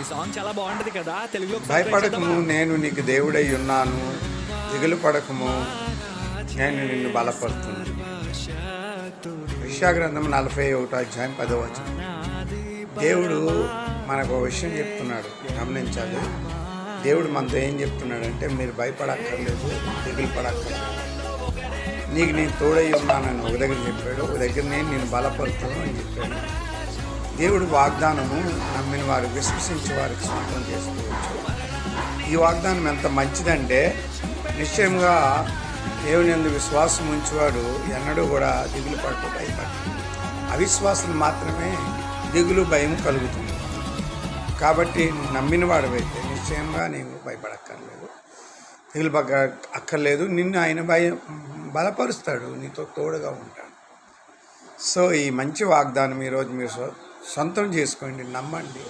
ఈ సాంగ్ చాలా బాగుంటది కదా, తెలుగులో భయపడకము, నేను నీకు దేవుడై ఉన్నాను. దిగులు పడకము, నేను నిన్ను బలపడుతున్నాను. యెషయా గ్రంథం 41:10. దేవుడు మనకు ఒక విషయం చెప్తున్నాడు, గమనించాలి. దేవుడు మనతో ఏం చెప్తున్నాడంటే, మీరు భయపడక్కర్లేదు, దిగులు పడక్కర్లేదు, నీకు నేను తోడై ఉన్నానని ఒక దగ్గర చెప్పాడు, ఒక దగ్గర నేను బలపడుతున్నాను అని చెప్పాడు. దేవుడు వాగ్దానము నమ్మిన వారు, విశ్వసించే వారికి సొంతం చేసుకోవచ్చు. ఈ వాగ్దానం ఎంత మంచిదంటే, నిశ్చయంగా దేవుని యందు విశ్వాసం ఉంచేవాడు ఎన్నడూ కూడా దిగులు పడుతూ భయపడతాడు. అవిశ్వాసం మాత్రమే దిగులు, భయం కలుగుతుంది. కాబట్టి నమ్మిన వాడివైతే నిశ్చయంగా నీవు భయపడక్కర్లేదు, దిగులు అక్కర్లేదు. నిన్ను ఆయన బలపరుస్తాడు, నీతో తోడుగా ఉంటాడు. సో ఈ మంచి వాగ్దానం ఈరోజు మీరు సొంతం చేసుకోండి, నమ్మండి.